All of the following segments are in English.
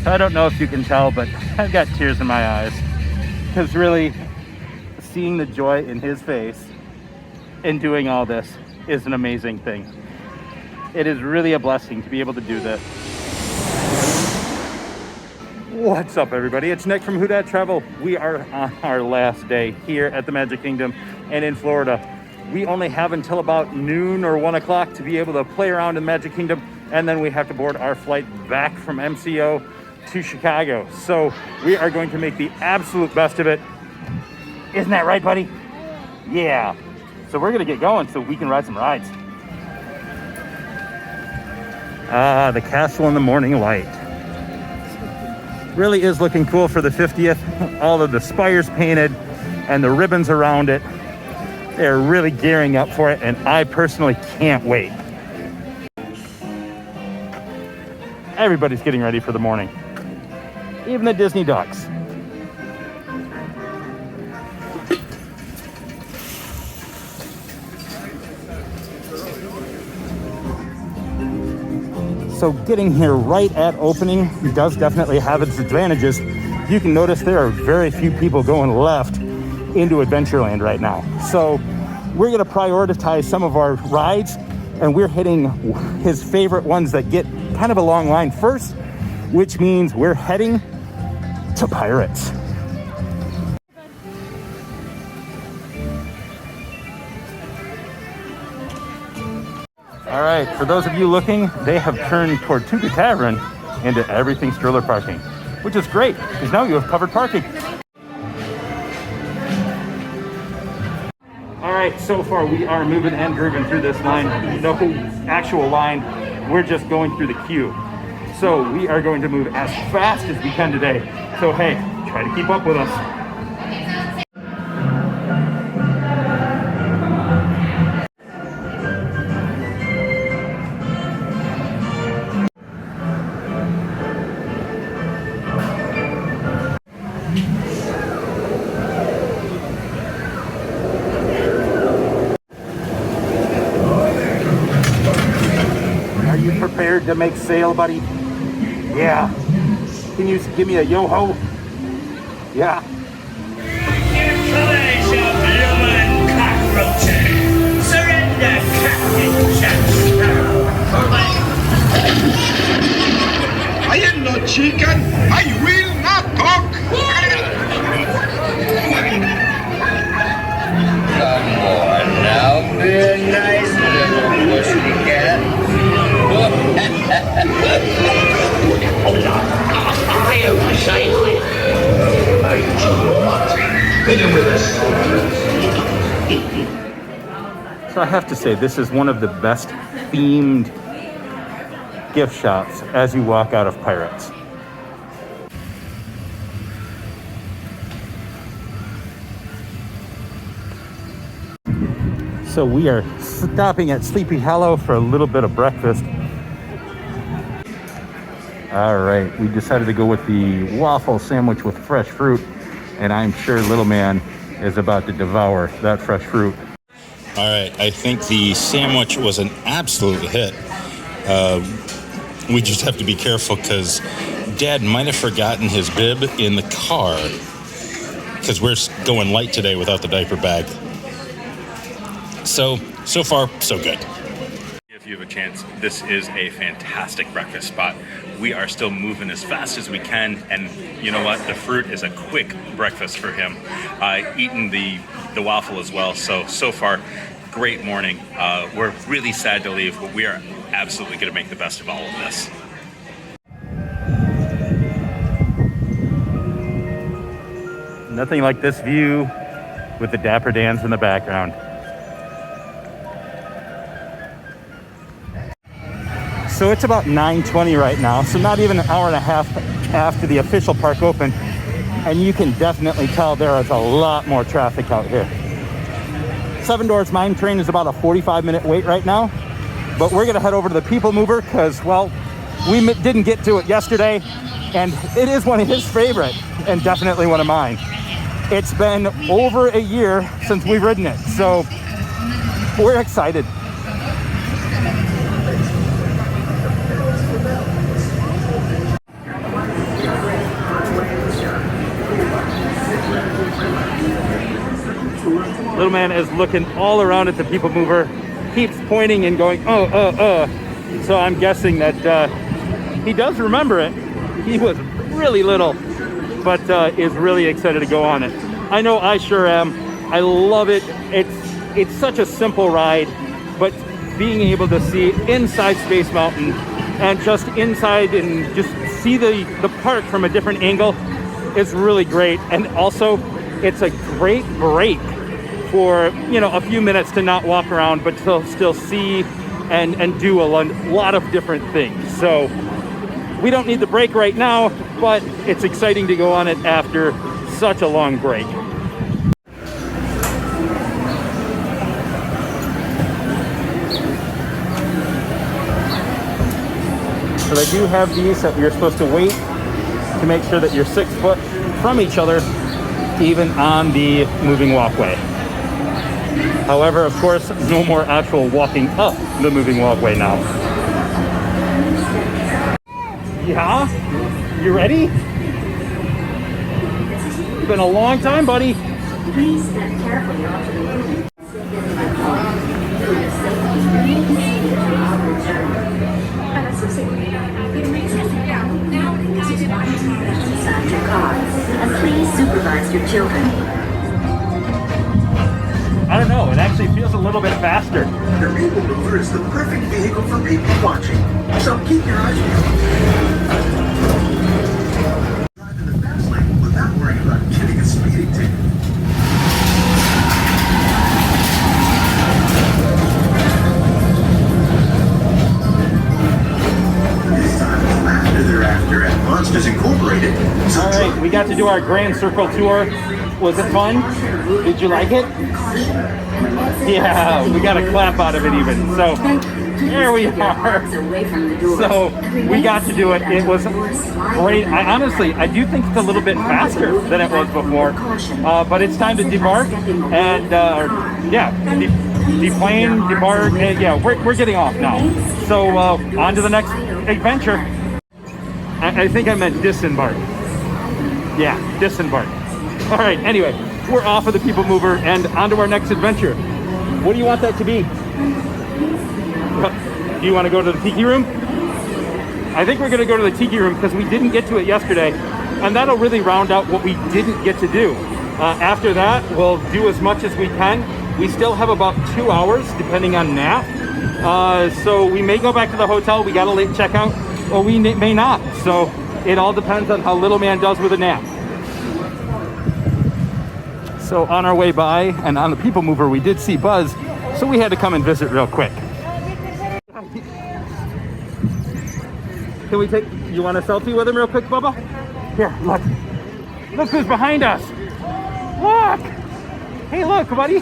So I don't know if you can tell, but I've got tears in my eyes. Because really, seeing the joy in his face in doing all this is an amazing thing. It is really a blessing to be able to do this. What's up, everybody? It's Nick from Who Dat Travel. We are on our last day here at the Magic Kingdom and in Florida. We only have until about noon or 1 o'clock to be able to play around in the Magic Kingdom, and then we have to board our flight back from MCO to Chicago. So we are going to make the absolute best of it. Isn't that right, buddy? Yeah. So we're gonna get going so we can ride some rides. The Castle in the Morning Light. Really is looking cool for the 50th. All of the spires painted and the ribbons around it. They're really gearing up for it, and I personally can't wait. Everybody's getting ready for the morning. Even the Disney ducks. So getting here right at opening does definitely have its advantages. You can notice there are very few people going left into Adventureland right now. So we're gonna prioritize some of our rides, and we're hitting his favorite ones that get kind of a long line first, which means we're heading to Pirates. All right, for those of you looking, they have turned Tortuga Tavern into everything stroller parking, which is great, because now you have covered parking. All right, so far we are moving and grooving through this line. No actual line, we're just going through the queue. So we are going to move as fast as we can today. So hey, try to keep up with us. Prepared to make sail, buddy? Yeah. Can you give me a yo-ho? Yeah. Surrender, Captain Jack Sparrow. I am not chicken. I will not talk. Come on now, be a nice little pussycat. I am silent. I do not. Get in with us. So I have to say, this is one of the best themed gift shops as you walk out of Pirates. So we are stopping at Sleepy Hollow for a little bit of breakfast. All right, we decided to go with the waffle sandwich with fresh fruit, and I'm sure little man is about to devour that fresh fruit. All right, I think the sandwich was an absolute hit. We just have to be careful because Dad might have forgotten his bib in the car because we're going light today without the diaper bag. So far, so good. If you have a chance, this is a fantastic breakfast spot. We are still moving as fast as we can, and you know what? The fruit is a quick breakfast for him. Eating the waffle as well. So far, great morning. We're really sad to leave, but we are absolutely going to make the best of all of this. Nothing like this view with the Dapper Dans in the background. So it's about 9:20 right now, so not even an hour and a half after the official park opened, and you can definitely tell there is a lot more traffic out here. Seven Doors Mine Train is about a 45-minute wait right now, but we're gonna head over to the People Mover because, well, we didn't get to it yesterday, and it is one of his favorite, and definitely one of mine. It's been over a year since we've ridden it, so we're excited. Little man is looking all around at the people mover, keeps pointing and going, So I'm guessing that he does remember it. He was really little, but is really excited to go on it. I know I sure am. I love it. It's such a simple ride, but being able to see inside Space Mountain and just inside and just see the park from a different angle is really great. And also, it's a great break for, you know, a few minutes to not walk around, but to still see and do a lot of different things. So we don't need the break right now, but it's exciting to go on it after such a long break. So they do have these that you're supposed to wait to make sure that you're 6 foot from each other, even on the moving walkway. However, of course, no more actual walking up the moving walkway now. Yeah? You ready? It's been a long time, buddy. Please step carefully onto the moving. Inside your car, and please supervise your children. I don't know, it actually feels a little bit faster. The People Mover is the perfect vehicle for people watching, so keep your eyes peeled. Drive in the fast lane without worrying about getting a speeding ticket. This time it's laughter thereafter at Monsters Incorporated. So All right, we got to do our Grand Circle tour. Was it fun? Did you like it? Yeah, we got a clap out of it even. So there we are. So we got to do it. It was great. I do think it's a little bit faster than it was before. But it's time to debark and deplane, debark. And yeah, we're getting off now. So on to the next adventure. I think I meant disembark. Yeah, disembark. All right, anyway, we're off of the People Mover and on to our next adventure. What do you want that to be? Do you want to go to the tiki room? I think we're going to go to the tiki room because we didn't get to it yesterday, and that'll really round out what we didn't get to do. After that, we'll do as much as we can. We still have about 2 hours, depending on nap. So we may go back to the hotel. We got a late checkout, or we may not. So it all depends on how little man does with a nap. So on our way by and on the People Mover, we did see Buzz, so we had to come and visit real quick. Can we you want a selfie with him real quick, Bubba? Here, look. Look who's behind us. Look. Hey, look, buddy.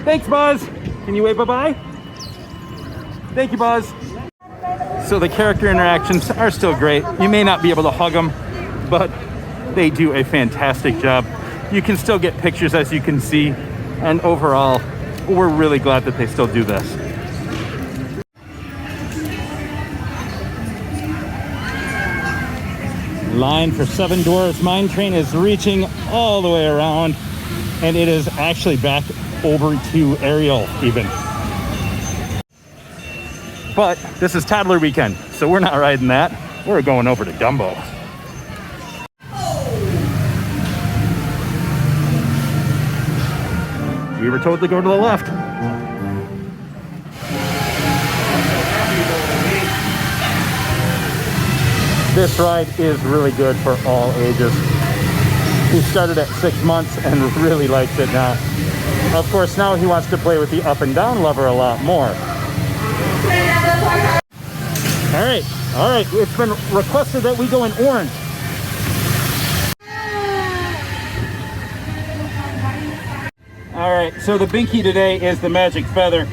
Thanks, Buzz. Can you wave bye-bye? Thank you, Buzz. So the character interactions are still great. You may not be able to hug them, but they do a fantastic job. You can still get pictures, as you can see, and overall, we're really glad that they still do this. Line for 7 Dwarfs Mine Train is reaching all the way around, and it is actually back over to Ariel even. But this is toddler weekend, so we're not riding that. We're going over to Dumbo. We were told to go to the left. This ride is really good for all ages. He started at 6 months and really likes it now. Of course, now he wants to play with the up and down lever a lot more. All right. It's been requested that we go in orange. All right, so the binky today is the magic feather.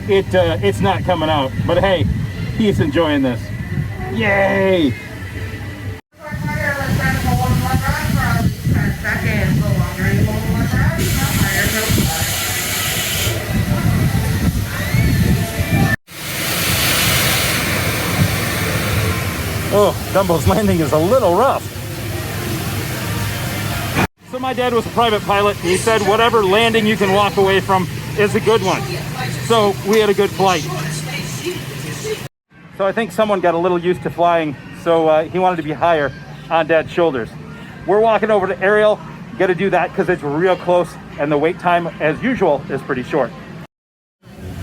It's not coming out, but hey, he's enjoying this. Yay! Oh, Dumbo's landing is a little rough. So So my dad was a private pilot, and he said whatever landing you can walk away from is a good one. So we had a good flight. So I think someone got a little used to flying, so he wanted to be higher on Dad's shoulders. We're walking over to Ariel. Got to do that because it's real close, and the wait time, as usual, is pretty short.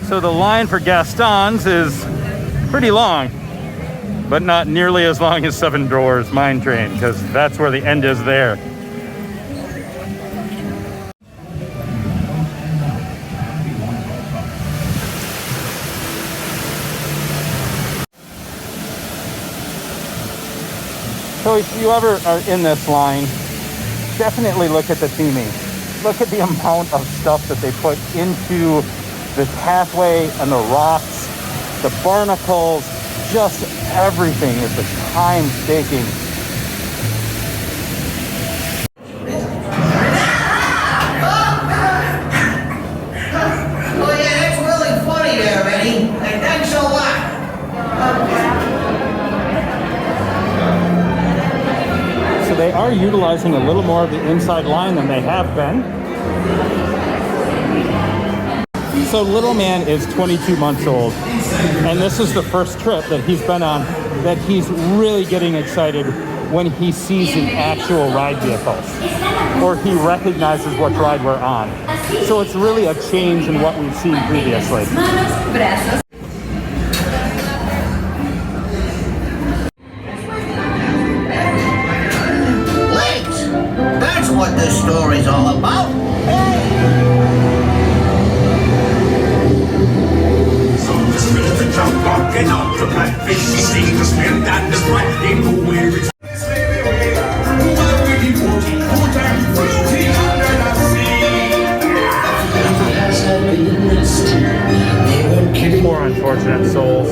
So the line for Gaston's is pretty long, but not nearly as long as Seven Dwarfs Mine Train, because that's where the end is there. So if you ever are in this line, definitely look at the theming. Look at the amount of stuff that they put into the pathway and the rocks, the barnacles, just everything is just time-taking. Oh yeah, that's really funny there, Eddie. And thanks a lot. So they are utilizing a little more of the inside line than they have been. So little man is 22 months old, and this is the first trip that he's been on that he's really getting excited when he sees the actual ride vehicles, or he recognizes what ride we're on. So it's really a change in what we've seen previously. That's what this story's all about. So just ready to jump, walking off the platform. She seems to spin that the sprite ain't nowhere. It's Poor unfortunate souls.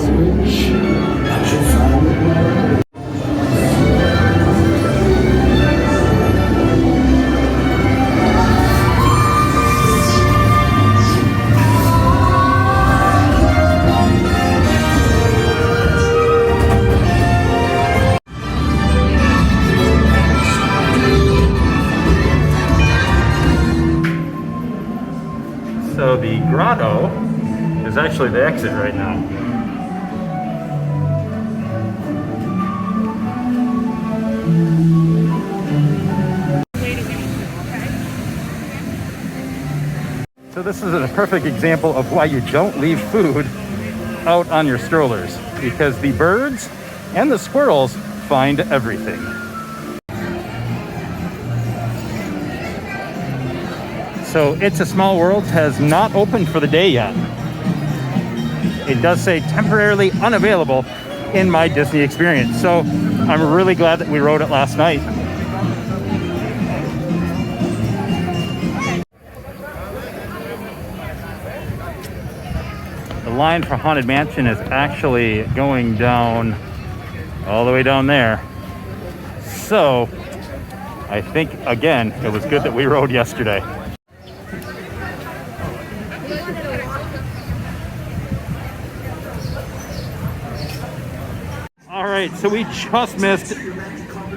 So the grotto is actually the exit right now. So this is a perfect example of why you don't leave food out on your strollers, because the birds and the squirrels find everything. So It's a Small World has not opened for the day yet. It does say temporarily unavailable in my Disney experience. So I'm really glad that we rode it last night. The line for Haunted Mansion is actually going down all the way down there. So I think, again, it was good that we rode yesterday. All right, so we just missed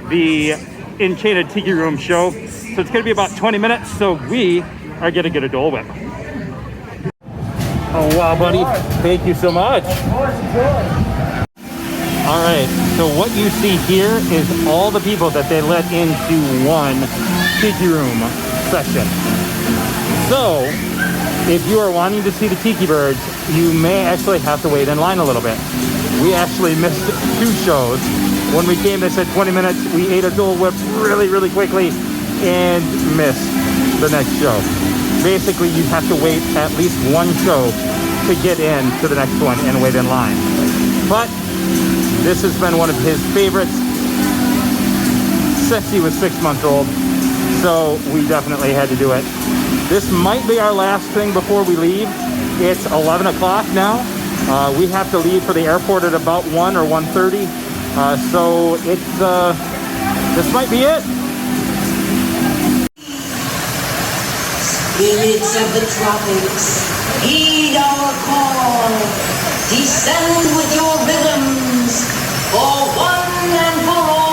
the Enchanted Tiki Room show. So it's gonna be about 20 minutes, so we are gonna get a Dole Whip. Oh, wow, buddy. Thank you so much. All right, so what you see here is all the people that they let into one Tiki Room section. So if you are wanting to see the Tiki Birds, you may actually have to wait in line a little bit. We actually missed 2 shows. When we came, they said 20 minutes. We ate a Dole Whip really, really quickly and missed the next show. Basically, you have to wait at least 1 show to get in to the next one and wait in line. But this has been one of his favorites since he was 6 months old. So we definitely had to do it. This might be our last thing before we leave. It's 11 o'clock now. We have to leave for the airport at about 1 or 1:30. So it's, this might be it. Spirits of the tropics, heed our call. Descend with your rhythms for one and for all.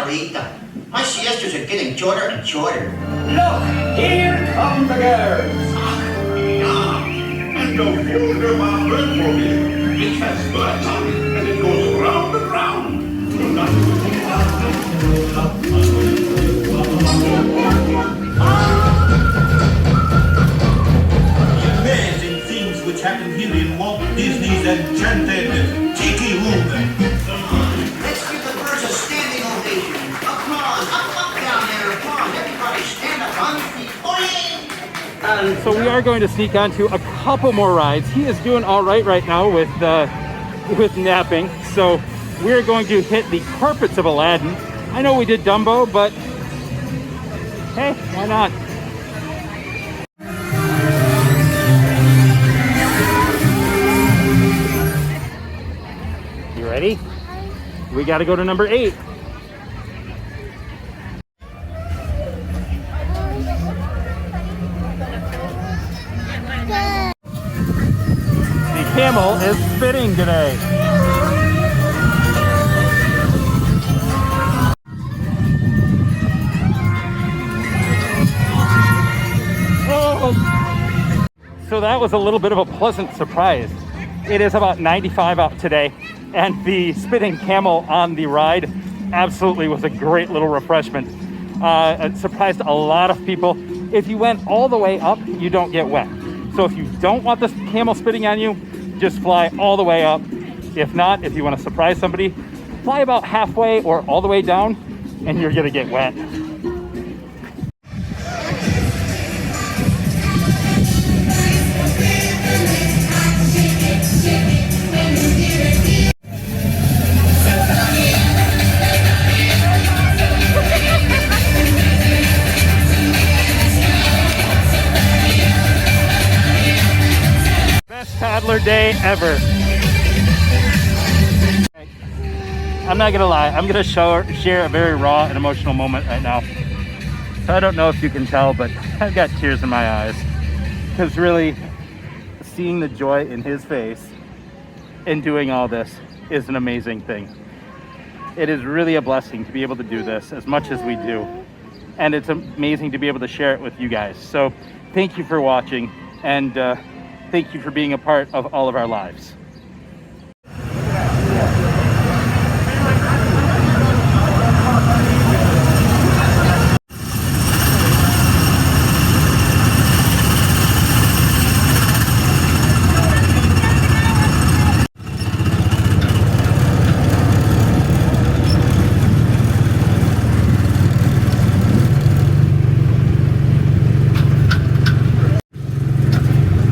señorita. My siestas are getting shorter and shorter. Look, here come the girls. Yeah, and the wunderbar Bird it has blood on it, and it goes round and round. Amazing things which happen here in Walt Disney's Enchanted tiki room. Let's give the birds a standing ovation. Applause. Up down there. Applause. Everybody stand up on feet. Oyez! So we are going to sneak onto a couple more rides. He is doing all right now with napping. So we're going to hit the carpets of Aladdin. I know we did Dumbo, but hey, why not? You ready? We got to go to number 8. The camel is spitting today. So that was a little bit of a pleasant surprise. It is about 95 out today, and the spitting camel on the ride absolutely was a great little refreshment. It surprised a lot of people. If you went all the way up, you don't get wet. So if you don't want the camel spitting on you, just fly all the way up. If not, if you want to surprise somebody, fly about halfway or all the way down, and you're gonna get wet. Toddler day ever. I'm not gonna lie, I'm gonna share a very raw and emotional moment right now. So I don't know if you can tell, but I've got tears in my eyes, because really seeing the joy in his face in doing all this is an amazing thing. It is really a blessing to be able to do this as much as we do, and it's amazing to be able to share it with you guys. So thank you for watching, and thank you for being a part of all of our lives.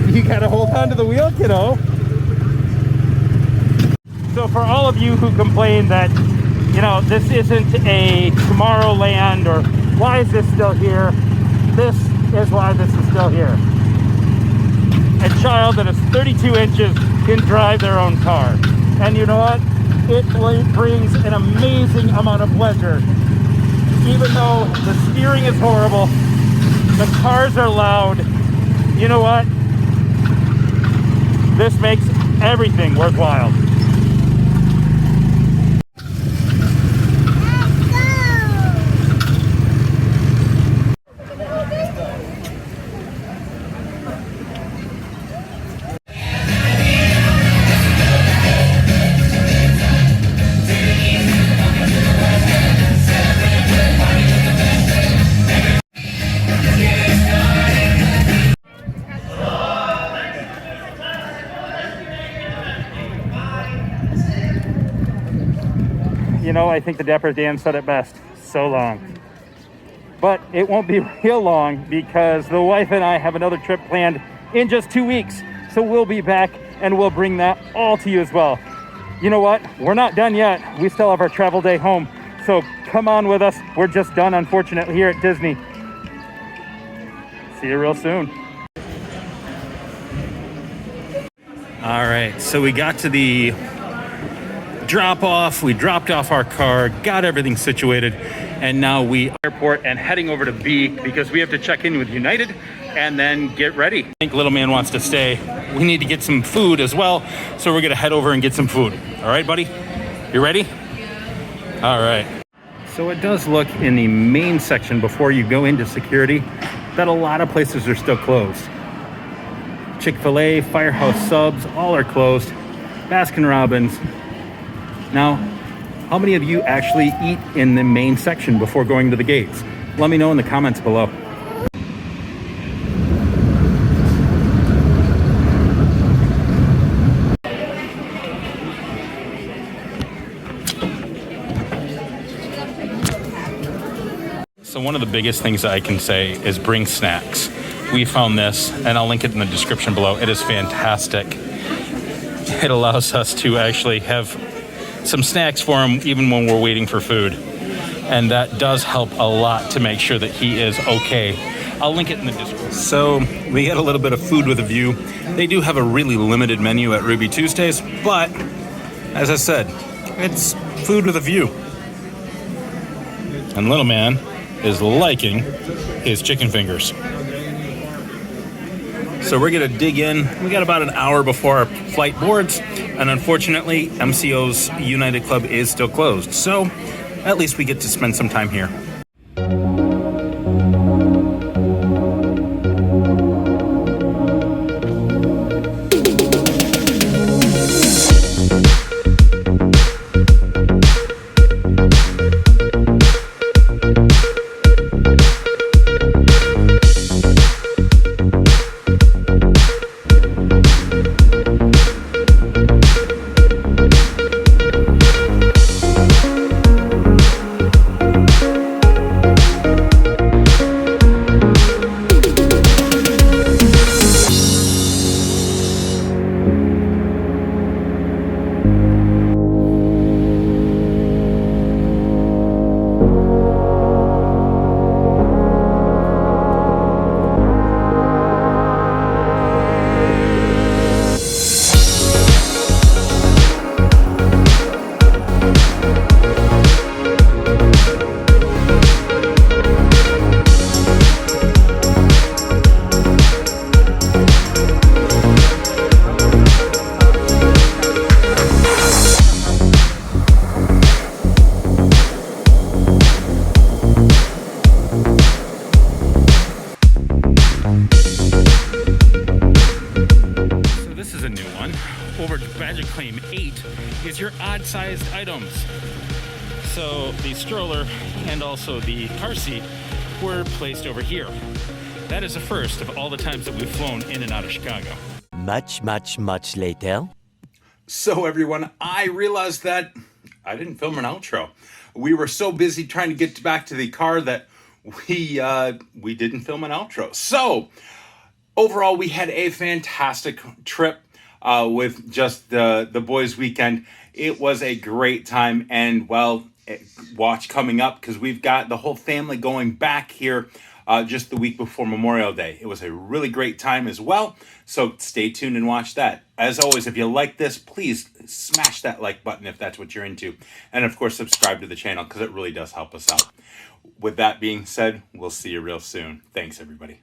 You gotta hold on to the wheel, kiddo. So for all of you who complain that, you know, this isn't a Tomorrowland, or why is this still here? This is why this is still here. A child that is 32 inches can drive their own car. And you know what? It brings an amazing amount of pleasure. Even though the steering is horrible, the cars are loud, you know what? This makes everything worthwhile. You know, I think the Dapper Dan said it best, so long. But it won't be real long, because the wife and I have another trip planned in just 2 weeks. So we'll be back and we'll bring that all to you as well. You know what? We're not done yet. We still have our travel day home. So come on with us. We're just done, unfortunately, here at Disney. See you real soon. All right, so we got to the drop off. We dropped off our car, got everything situated, and now we are airport and heading over to B, because we have to check in with United and then get ready. I think little man wants to stay. We need to get some food as well, so we're gonna head over and get some food. All right, buddy? You ready? All right. So it does look in the main section before you go into security that a lot of places are still closed. Chick-fil-A, Firehouse Subs, all are closed. Baskin-Robbins. Now, how many of you actually eat in the main section before going to the gates? Let me know in the comments below. So one of the biggest things that I can say is bring snacks. We found this, and I'll link it in the description below. It is fantastic. It allows us to actually have some snacks for him even when we're waiting for food. And that does help a lot to make sure that he is okay. I'll link it in the description. So we get a little bit of food with a view. They do have a really limited menu at Ruby Tuesdays, but as I said, it's food with a view. And little man is liking his chicken fingers. So we're gonna dig in. We got about an hour before our flight boards, and unfortunately, MCO's United Club is still closed. So at least we get to spend some time here. Claim 8 is your odd-sized items. So the stroller and also the car seat were placed over here. That is the first of all the times that we've flown in and out of Chicago. Much later. So everyone, I realized that I didn't film an outro. We were so busy trying to get back to the car that we didn't film an outro. So overall, we had a fantastic trip with just the boys' weekend. It was a great time, and well, watch coming up because we've got the whole family going back here just the week before Memorial Day. It was a really great time as well, so stay tuned and watch that. As always, if you like this, please smash that like button if that's what you're into, and of course subscribe to the channel because it really does help us out. With that being said, we'll see you real soon. Thanks everybody.